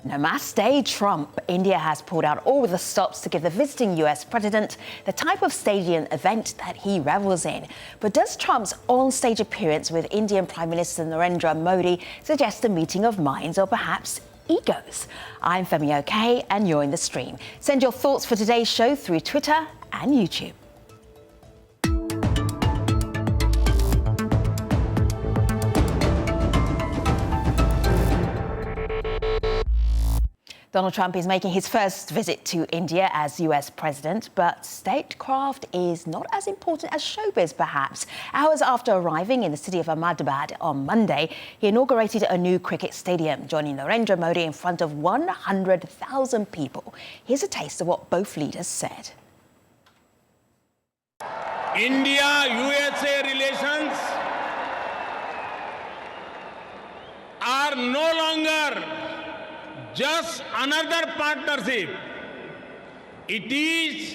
Namaste Trump. India has pulled out all the stops to give the visiting US president the type of stadium event that he revels in. But does Trump's on-stage appearance with Indian Prime Minister Narendra Modi suggest a meeting of minds or perhaps egos? I'm Femi OK and you're in the stream. Send your thoughts for today's show through Twitter and YouTube. Donald Trump is making his first visit to India as US president, but statecraft is not as important as showbiz, perhaps. Hours after arriving in the city of Ahmedabad on Monday, he inaugurated a new cricket stadium, joining Narendra Modi in front of 100,000 people. Here's a taste of what both leaders said. India-USA relations are no longer just another partnership. It is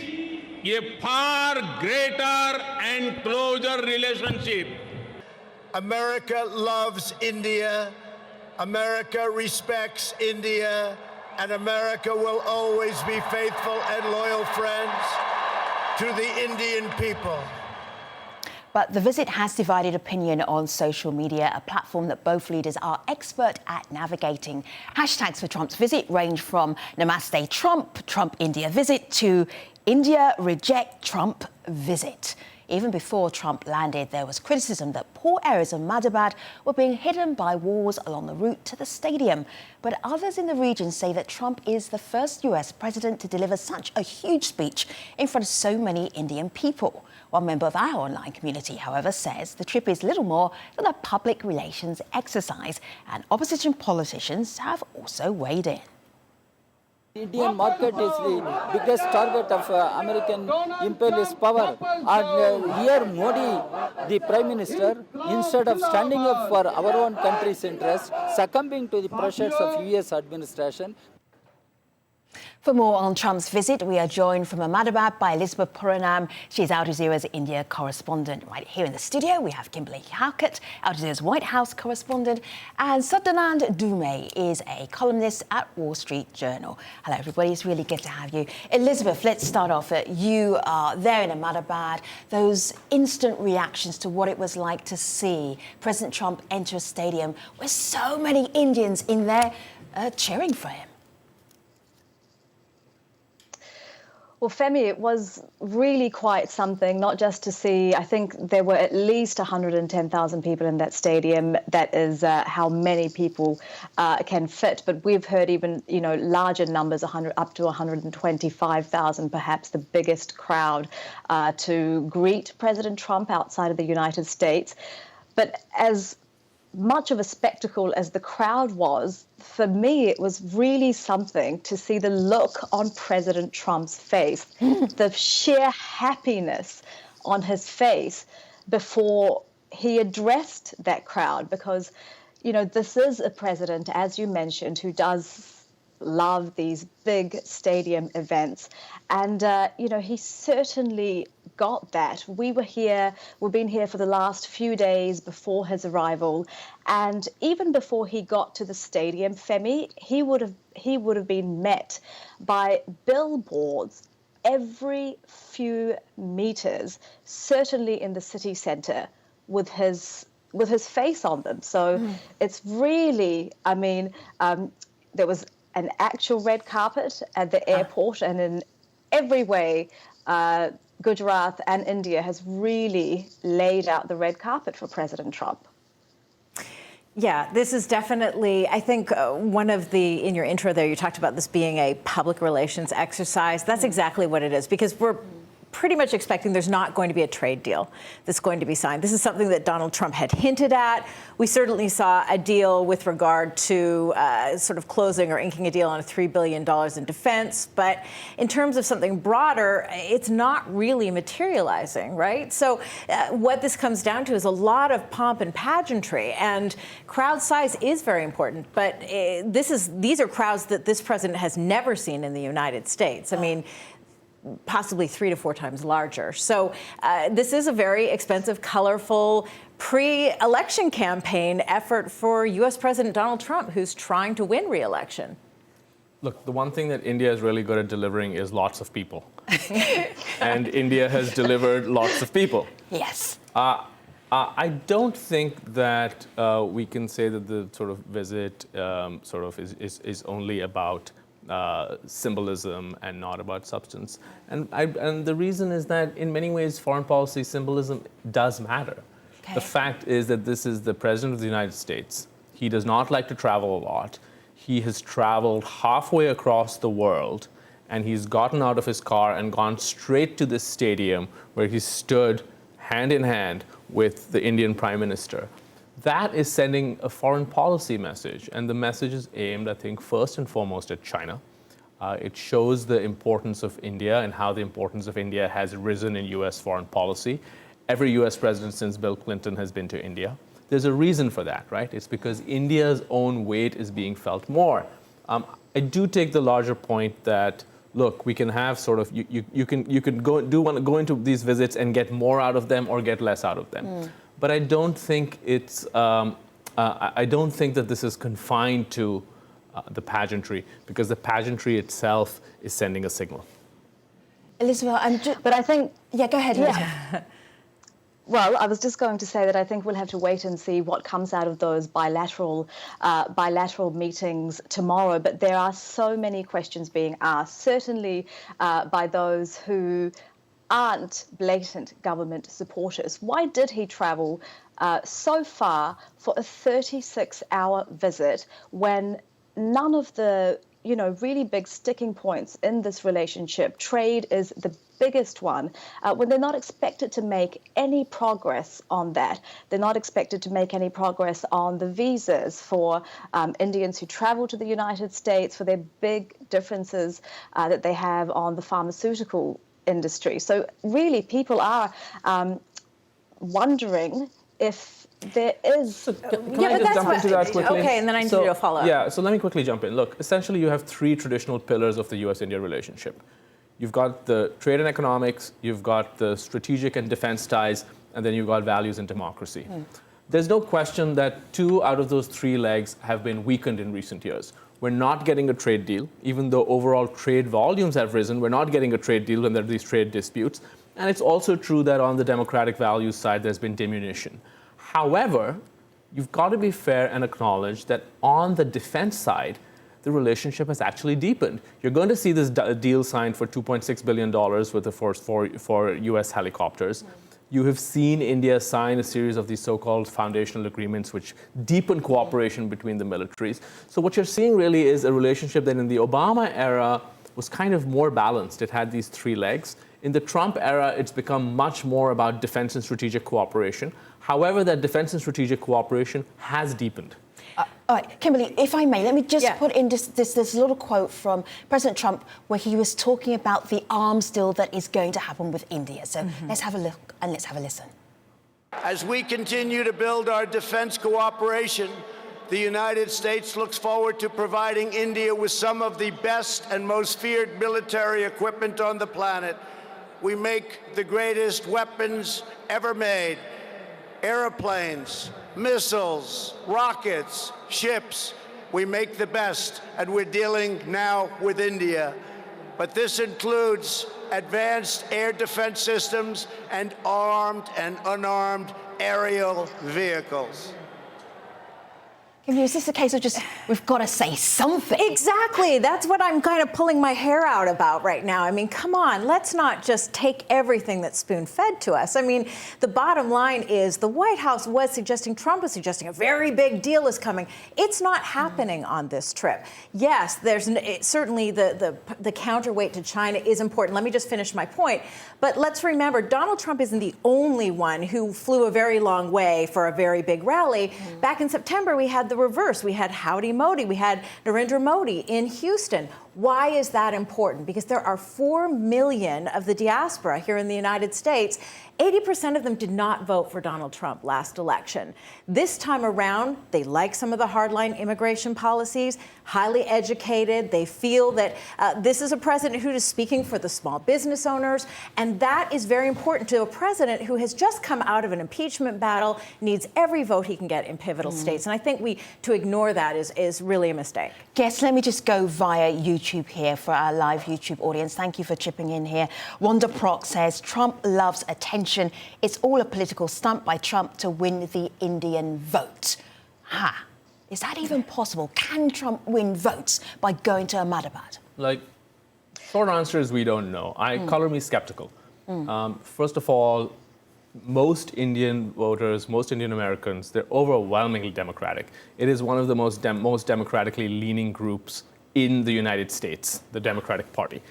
a far greater and closer relationship. America loves India, America respects India, and America will always be faithful and loyal friends to the Indian people. But the visit has divided opinion on social media, a platform that both leaders are expert at navigating. Hashtags for Trump's visit range from Namaste Trump, Trump India visit, to India reject Trump visit. Even before Trump landed, there was criticism that poor areas of Ahmedabad were being hidden by walls along the route to the stadium. But others in the region say that Trump is the first US president to deliver such a huge speech in front of so many Indian people. One member of our online community, however, says the trip is little more than a public relations exercise, and opposition politicians have also weighed in. Indian market is the biggest target of American imperialist power, and here Modi, the Prime Minister, instead of standing up for our own country's interests, succumbing to the pressures of US administration. For more on Trump's visit, we are joined from Ahmedabad by Elizabeth Puranam. She's Al Jazeera's India correspondent. Right here in the studio, we have Kimberly Halkett, Al Jazeera's White House correspondent, and Sadanand Dume is a columnist at Wall Street Journal. Hello, everybody. It's really good to have you. Elizabeth, let's start off. You are there in Ahmedabad. Those instant reactions to what it was like to see President Trump enter a stadium with so many Indians in there cheering for him. Well, Femi, it was really quite something, not just to see. I think there were at least 110,000 people in that stadium. That is how many people can fit. But we've heard even, larger numbers, up to 125,000, perhaps the biggest crowd to greet President Trump outside of the United States. But as much of a spectacle as the crowd was, for me, it was really something to see the look on President Trump's face, the sheer happiness on his face before he addressed that crowd. Because, this is a president, as you mentioned, who does love these big stadium events. And, he certainly got that. We've been here for the last few days before his arrival. And even before he got to the stadium, Femi, he would have been met by billboards every few meters, certainly in the city center, with his face on them. So it's really, there was an actual red carpet at the airport, and in every way, Gujarat and India has really laid out the red carpet for President Trump. Yeah, this is definitely, I think, in your intro there, you talked about this being a public relations exercise. That's exactly what it is, because we're pretty much expecting there's not going to be a trade deal that's going to be signed. This is something that Donald Trump had hinted at. We certainly saw a deal with regard to sort of closing or inking a deal on $3 billion in defense. But in terms of something broader, it's not really materializing, right? So what this comes down to is a lot of pomp and pageantry, and crowd size is very important. But these are crowds that this president has never seen in the United States. I mean, possibly 3 to 4 times larger. So this is a very expensive, colorful, pre-election campaign effort for U.S. President Donald Trump, who's trying to win re-election. Look, the one thing that India is really good at delivering is lots of people. And India has delivered lots of people. Yes. I don't think that we can say that the sort of visit is only about symbolism and not about substance. And the reason is that in many ways, foreign policy symbolism does matter. Okay. The fact is that this is the President of the United States. He does not like to travel a lot. He has traveled halfway across the world, and he's gotten out of his car and gone straight to this stadium where he stood hand in hand with the Indian Prime Minister. That is sending a foreign policy message, and the message is aimed, I think, first and foremost at China. It shows the importance of India and how the importance of India has risen in US foreign policy. Every US president since Bill Clinton has been to India. There's a reason for that, right? It's because India's own weight is being felt more. I do take the larger point that, look, we can have sort of, you can go into these visits and get more out of them or get less out of them. But I don't think it's, I don't think that this is confined to the pageantry, because the pageantry itself is sending a signal. Elizabeth, But I think, yeah, go ahead, Elizabeth. yeah. Well, I was just going to say that I think we'll have to wait and see what comes out of those bilateral meetings tomorrow. But there are so many questions being asked, certainly by those who aren't blatant government supporters. Why did he travel so far for a 36-hour visit when none of the really big sticking points in this relationship, trade is the biggest one, when they're not expected to make any progress on that. They're not expected to make any progress on the visas for Indians who travel to the United States, for their big differences that they have on the pharmaceutical industry. So really, people are wondering if there is... Can I just jump into that quickly? Okay, and then I need to do a follow-up. Yeah, so let me quickly jump in. Look, essentially you have three traditional pillars of the US-India relationship. You've got the trade and economics, you've got the strategic and defense ties, and then you've got values and democracy. There's no question that 2 out of those 3 legs have been weakened in recent years. We're not getting a trade deal, even though overall trade volumes have risen. We're not getting a trade deal when there are these trade disputes. And it's also true that on the democratic values side, there's been diminution. However, you've got to be fair and acknowledge that on the defense side, the relationship has actually deepened. You're going to see this deal signed for $2.6 billion with the force for US helicopters. You have seen India sign a series of these so-called foundational agreements which deepen cooperation between the militaries. So what you're seeing really is a relationship that in the Obama era was kind of more balanced. It had these 3 legs. In the Trump era, it's become much more about defense and strategic cooperation. However, that defense and strategic cooperation has deepened. All right, Kimberly, if I may, let me just put in this little quote from President Trump where he was talking about the arms deal that is going to happen with India. So let's have a look and let's have a listen. As we continue to build our defense cooperation, the United States looks forward to providing India with some of the best and most feared military equipment on the planet. We make the greatest weapons ever made: airplanes, missiles, rockets, ships. We make the best, and we're dealing now with India. But this includes advanced air defense systems and armed and unarmed aerial vehicles. Is this a case of just, we've got to say something? Exactly. That's what I'm kind of pulling my hair out about right now. I mean, come on, let's not just take everything that's spoon-fed to us. I mean, the bottom line is the White House was suggesting, Trump was suggesting a very big deal is coming. It's not happening on this trip. Yes, there's certainly the counterweight to China is important. Let me just finish my point. But let's remember, Donald Trump isn't the only one who flew a very long way for a very big rally. Back in September, we had the reverse. We had Howdy Modi. We had Narendra Modi in Houston. Why is that important? Because there are 4 million of the diaspora here in the United States. 80% of them did not vote for Donald Trump last election. This time around, they like some of the hardline immigration policies, highly educated. They feel that this is a president who is speaking for the small business owners, and that is very important to a president who has just come out of an impeachment battle, needs every vote he can get in pivotal states. And I think to ignore that is really a mistake. Guess, let me just go via YouTube here for our live YouTube audience. Thank you for chipping in here. Wanda Proc says, Trump loves attention. It's all a political stunt by Trump to win the Indian vote. Is that even possible? Can Trump win votes by going to Ahmedabad? Like, short answer is we don't know. Color me skeptical. First of all, most Indian voters, most Indian Americans, they're overwhelmingly Democratic. It is one of the most democratically leaning groups in the United States, the Democratic Party.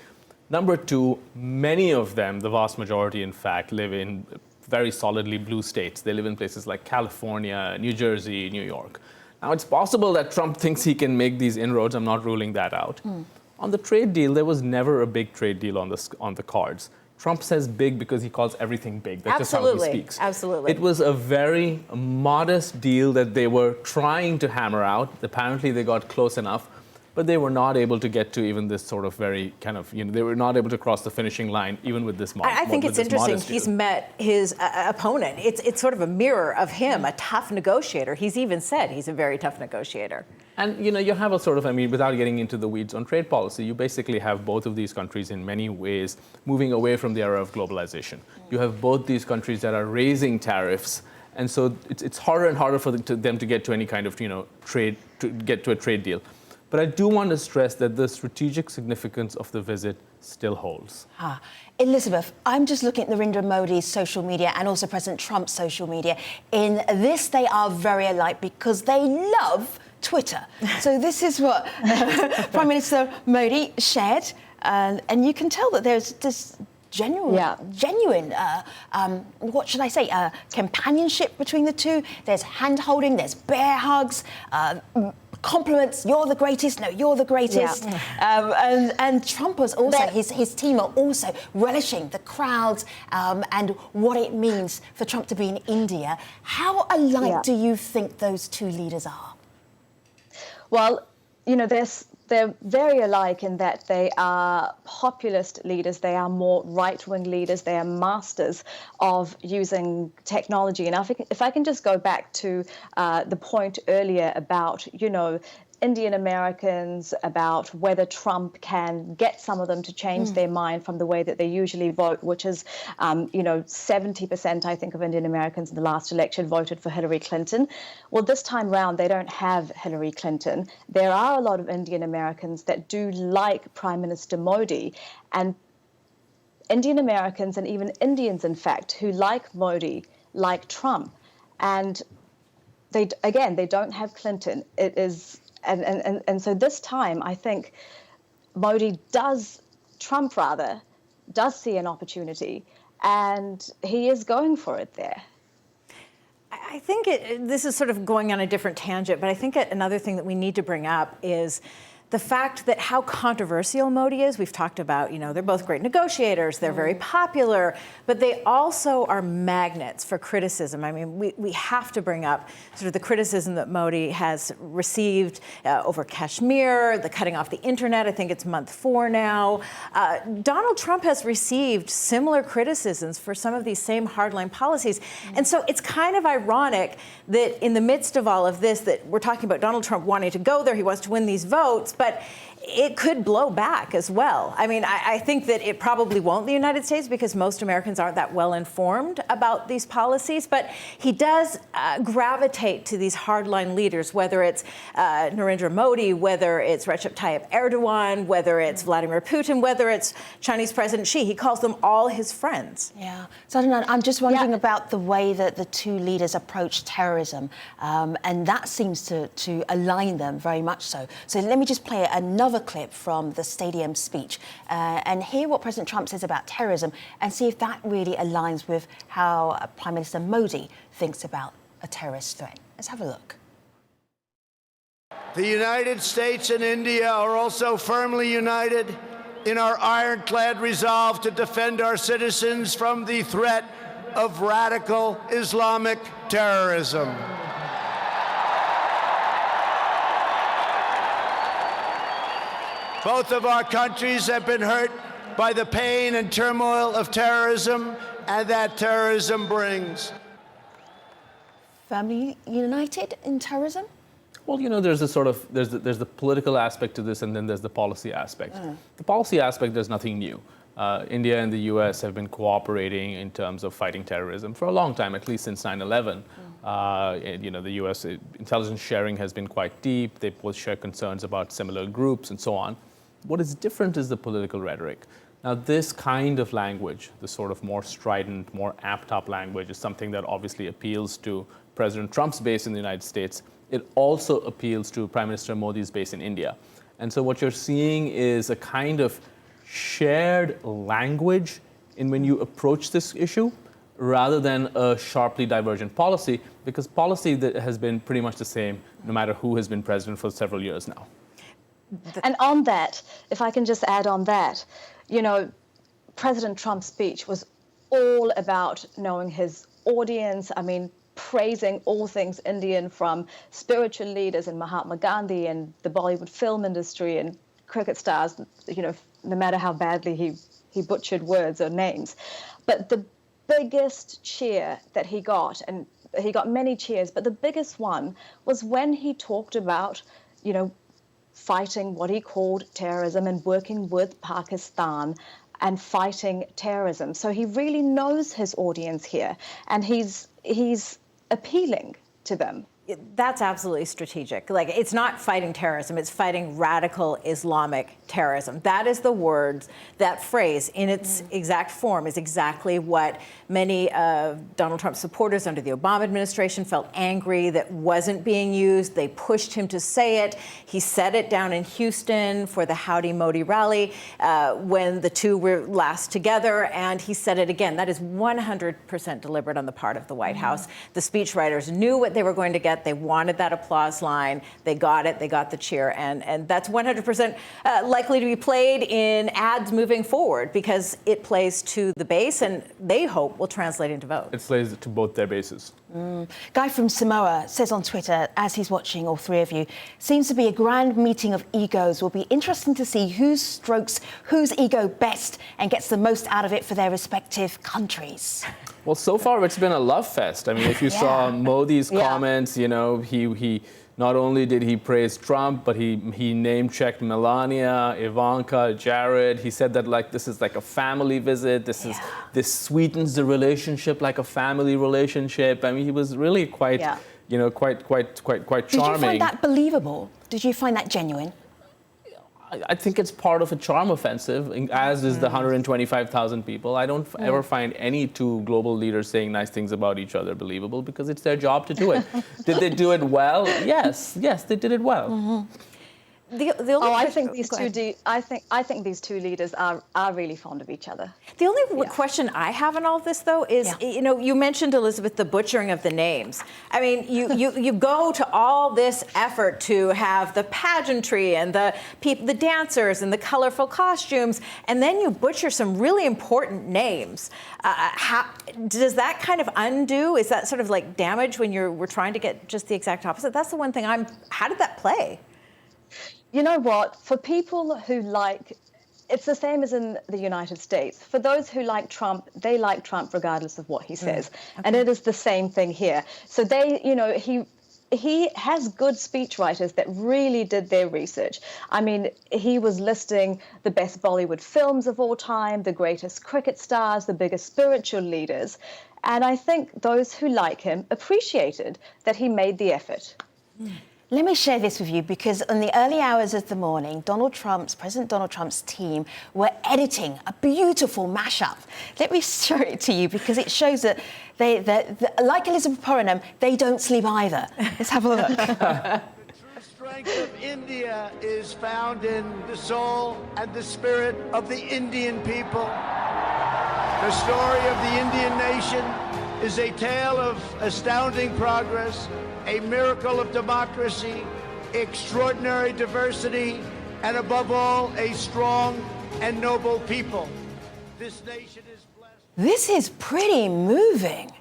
Number two, many of them, the vast majority in fact, live in very solidly blue states. They live in places like California, New Jersey, New York. Now, it's possible that Trump thinks he can make these inroads. I'm not ruling that out. On the trade deal, there was never a big trade deal on the cards. Trump says big because he calls everything big. That's just how he speaks. Absolutely. It was a very modest deal that they were trying to hammer out. Apparently, they got close enough, but they were not able to get to even this sort of very kind of, they were not able to cross the finishing line even with this I think it's interesting. He's met his opponent. It's sort of a mirror of him, a tough negotiator. He's even said he's a very tough negotiator. And, you have a sort of, without getting into the weeds on trade policy, you basically have both of these countries in many ways moving away from the era of globalization. You have both these countries that are raising tariffs. And so it's harder and harder for them to get to any kind of, trade, to get to a trade deal. But I do want to stress that the strategic significance of the visit still holds. Elizabeth, I'm just looking at Narendra Modi's social media and also President Trump's social media. In this, they are very alike because they love Twitter. So this is what Prime Minister Modi shared. And you can tell that there's this genuine, what should I say, companionship between the two. There's hand-holding, there's bear hugs, compliments, you're the greatest, no, you're the greatest. And Trump was also, his team are also relishing the crowds and what it means for Trump to be in India. How alike do you think those two leaders are? Well, they're very alike in that they are populist leaders. They are more right-wing leaders. They are masters of using technology. And if I can just go back to the point earlier about, Indian Americans, about whether Trump can get some of them to change their mind from the way that they usually vote, which is, 70%, I think, of Indian Americans in the last election voted for Hillary Clinton. Well, this time round, they don't have Hillary Clinton. There are a lot of Indian Americans that do like Prime Minister Modi, and Indian Americans and even Indians, in fact, who like Modi, like Trump. And they don't have Clinton. It is... And so this time, I think Trump does see an opportunity, and he is going for it there. I think this is sort of going on a different tangent, but I think another thing that we need to bring up is the fact that how controversial Modi is. We've talked about, they're both great negotiators, they're very popular, but they also are magnets for criticism. We have to bring up sort of the criticism that Modi has received over Kashmir, the cutting off the internet. I think it's month 4 now. Donald Trump has received similar criticisms for some of these same hardline policies. And so it's kind of ironic that in the midst of all of this, that we're talking about Donald Trump wanting to go there, he wants to win these votes, but it could blow back as well. I think that it probably won't in the United States because most Americans aren't that well informed about these policies, but he does gravitate to these hardline leaders, whether it's Narendra Modi, whether it's Recep Tayyip Erdogan, whether it's Vladimir Putin, whether it's Chinese President Xi. He calls them all his friends. Yeah. So I'm just wondering about the way that the two leaders approach terrorism, and that seems to align them very much so. So let me just play another clip from the stadium speech and hear what President Trump says about terrorism and see if that really aligns with how Prime Minister Modi thinks about a terrorist threat. Let's have a look. The United States and India are also firmly united in our ironclad resolve to defend our citizens from the threat of radical Islamic terrorism. Both of our countries have been hurt by the pain and turmoil of terrorism and that terrorism brings. Firmly united in terrorism? Well, you know, there's the political aspect to this, and then there's the policy aspect. The policy aspect, there's nothing new. India and the U.S. have been cooperating in terms of fighting terrorism for a long time, at least since 9/11. You know, the U.S. intelligence sharing has been quite deep. They both share concerns about similar groups and so on. What is different is the political rhetoric. Now, this kind of language, the sort of more strident, more amped-up language, is something that obviously appeals to President Trump's base in the United States. It also appeals to Prime Minister Modi's base in India. And so what you're seeing is a kind of shared language in when you approach this issue, rather than a sharply divergent policy, because policy that has been pretty much the same no matter who has been president for several years now. And on that, if I can just add on that, you know, President Trump's speech was all about knowing his audience. I mean, praising all things Indian, from spiritual leaders and Mahatma Gandhi and the Bollywood film industry and cricket stars, you know, no matter how badly he butchered words or names. But the biggest cheer that he got, and he got many cheers, but the biggest one was when he talked about, you know, fighting what he called terrorism and working with Pakistan and fighting terrorism. So he really knows his audience here, and he's appealing to them. That's absolutely strategic. Like, it's not fighting terrorism, it's fighting radical Islamic terrorism. That is the words, that phrase in its exact form is exactly what many of Donald Trump's supporters under the Obama administration felt angry that wasn't being used. They pushed him to say it. He said it down in Houston for the Howdy Modi rally when the two were last together, and he said it again. That is 100% deliberate on the part of the White House. The speechwriters knew what they were going to get. They wanted that applause line. They got it. They got the cheer. And that's 100% likely to be played in ads moving forward, because it plays to the base, and they hope will translate into votes. It plays to both their bases. Guy from Samoa says on Twitter, as he's watching all three of you, seems to be a grand meeting of egos. Will be interesting to see who strokes whose ego best and gets the most out of it for their respective countries. Well, so far it's been a love fest. I mean, if you saw Modi's comments, you know, he not only did he praise Trump, but he name-checked Melania, Ivanka, Jared. He said that, like, this is like a family visit. This sweetens the relationship like a family relationship. I mean, he was really quite, you know, quite charming. Did you find that believable? Did you find that genuine? I think it's part of a charm offensive, as is the 125,000 people. I don't ever find any two global leaders saying nice things about each other believable, because it's their job to do it. Did they do it well? Yes, they did it well. I think these two leaders are really fond of each other. The only question I have on all of this, though, is, you know, you mentioned, Elizabeth, the butchering of the names. I mean, you go to all this effort to have the pageantry and the dancers and the colorful costumes, and then you butcher some really important names. How does that kind of undo? Is that sort of like damage when we're trying to get just the exact opposite? That's the one thing how did that play? You know what? For people who like, it's the same as in the United States. For those who like Trump, they like Trump regardless of what he says. And it is the same thing here. So they, you know, he has good speechwriters that really did their research. I mean, he was listing the best Bollywood films of all time, the greatest cricket stars, the biggest spiritual leaders. And I think those who like him appreciated that he made the effort. Let me share this with you, because in the early hours of the morning, President Donald Trump's team were editing a beautiful mashup. Let me show it to you, because it shows that like Elizabeth Purinam, they don't sleep either. Let's have a look. The true strength of India is found in the soul and the spirit of the Indian people. The story of the Indian nation is a tale of astounding progress, a miracle of democracy, extraordinary diversity, and above all, a strong and noble people. This nation is blessed. This is pretty moving.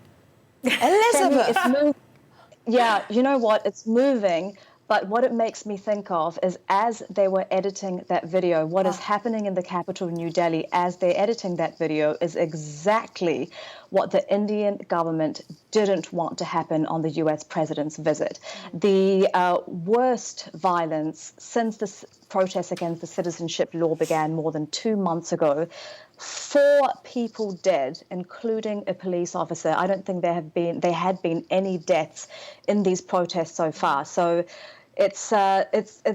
Elizabeth. Yeah, you know what? It's moving. But what it makes me think of is as they were editing that video, what is happening in the capital, New Delhi, as they're editing that video is exactly what the Indian government didn't want to happen on the US president's visit. The worst violence since the protests against the citizenship law began more than 2 months ago. 4 people dead, including a police officer. I don't think there had been any deaths in these protests so far. So it's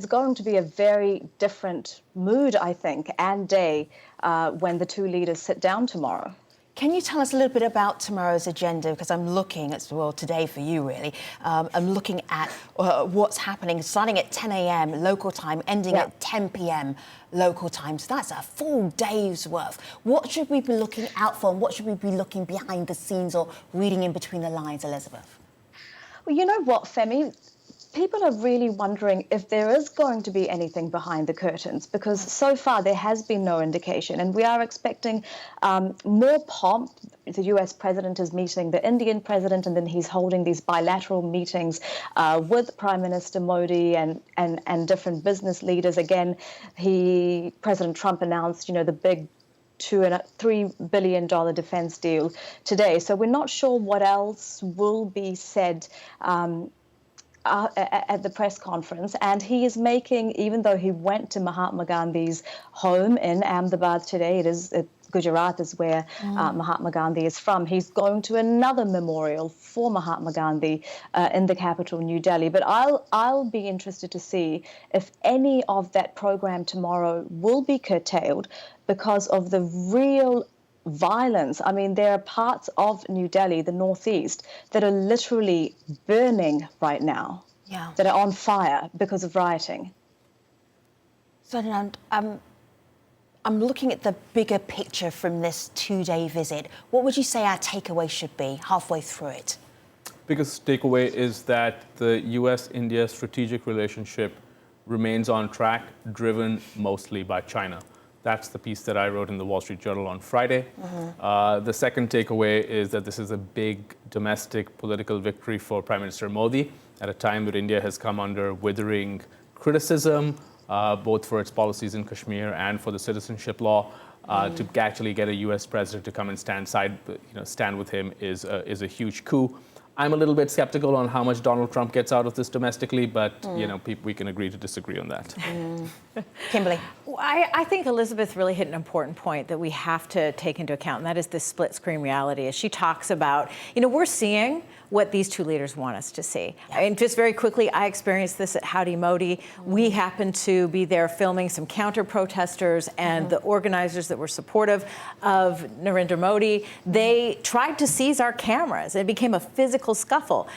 going to be a very different mood, I think, and day when the two leaders sit down tomorrow. Can you tell us a little bit about tomorrow's agenda? Because I'm looking at, well, today for you, really. I'm looking at what's happening, starting at 10 a.m. local time, ending at 10 p.m. local time. So that's a full day's worth. What should we be looking out for, and what should we be looking behind the scenes or reading in between the lines, Elizabeth? Well, you know what, Femi? People are really wondering if there is going to be anything behind the curtains, because so far there has been no indication, and we are expecting more pomp. The US president is meeting the Indian president, and then he's holding these bilateral meetings with Prime Minister Modi and different business leaders. Again, President Trump announced, the big $3 billion defense deal today. So we're not sure what else will be said at the press conference, and he is making, even though he went to Mahatma Gandhi's home in Ahmedabad today, Gujarat is where Mahatma Gandhi is from. He's going to another memorial for Mahatma Gandhi in the capital, New Delhi. But I'll be interested to see if any of that program tomorrow will be curtailed because of the real violence. I mean, there are parts of New Delhi, the northeast, that are literally burning right now, that are on fire because of rioting. So, I'm looking at the bigger picture from this 2-day visit. What would you say our takeaway should be halfway through it? Biggest takeaway is that the US-India strategic relationship remains on track, driven mostly by China. That's the piece that I wrote in the Wall Street Journal on Friday. The second takeaway is that this is a big domestic political victory for Prime Minister Modi at a time that India has come under withering criticism, both for its policies in Kashmir and for the citizenship law. To actually get a U.S. president to come and stand with him is a huge coup. I'm a little bit skeptical on how much Donald Trump gets out of this domestically, but we can agree to disagree on that. Kimberly? I think Elizabeth really hit an important point that we have to take into account, and that is this split screen reality. As she talks about, we're seeing what these two leaders want us to see. And just very quickly, I experienced this at Howdy Modi. We happened to be there filming some counter-protesters and the organizers that were supportive of Narendra Modi. They tried to seize our cameras. It became a physical scuffle.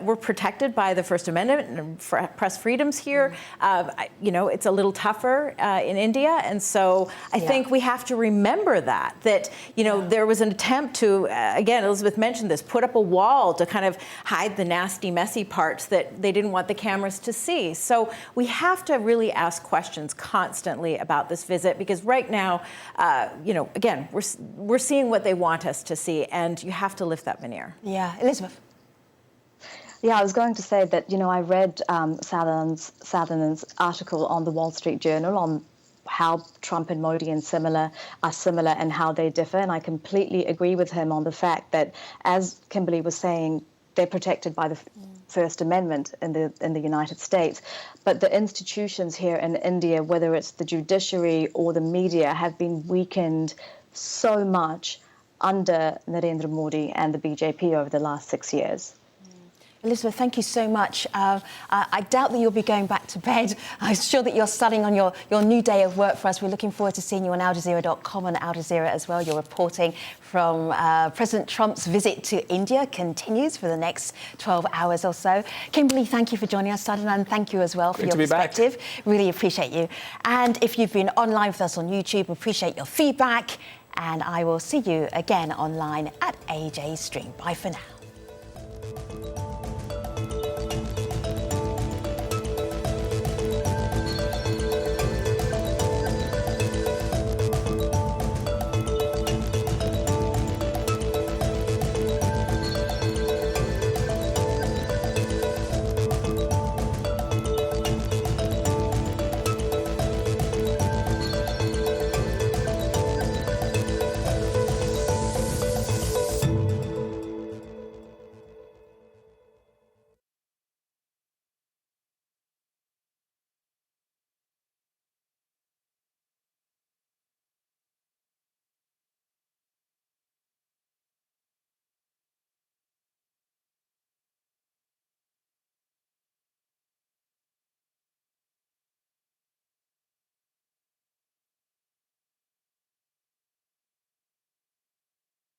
We're protected by the First Amendment and press freedoms here. It's a little tougher in India, and so I think we have to remember that there was an attempt to, again, Elizabeth mentioned this, put up a wall to kind of hide the nasty, messy parts that they didn't want the cameras to see. So we have to really ask questions constantly about this visit, because right now, again, we're seeing what they want us to see, and you have to lift that veneer. Yeah, Elizabeth. Yeah, I was going to say that, I read Sutherland's article on the Wall Street Journal on how Trump and Modi are similar and how they differ. And I completely agree with him on the fact that, as Kimberly was saying, they're protected by the First Amendment in the United States. But the institutions here in India, whether it's the judiciary or the media, have been weakened so much under Narendra Modi and the BJP over the last 6 years. Elizabeth, thank you so much. I doubt that you'll be going back to bed. I'm sure that you're starting on your new day of work for us. We're looking forward to seeing you on aljazeera.com and Al Jazeera as well. Your reporting from President Trump's visit to India continues for the next 12 hours or so. Kimberly, thank you for joining us. Sadhnan, thank you as well for your perspective. Really appreciate you. And if you've been online with us on YouTube, appreciate your feedback. And I will see you again online at ajstream. Bye for now.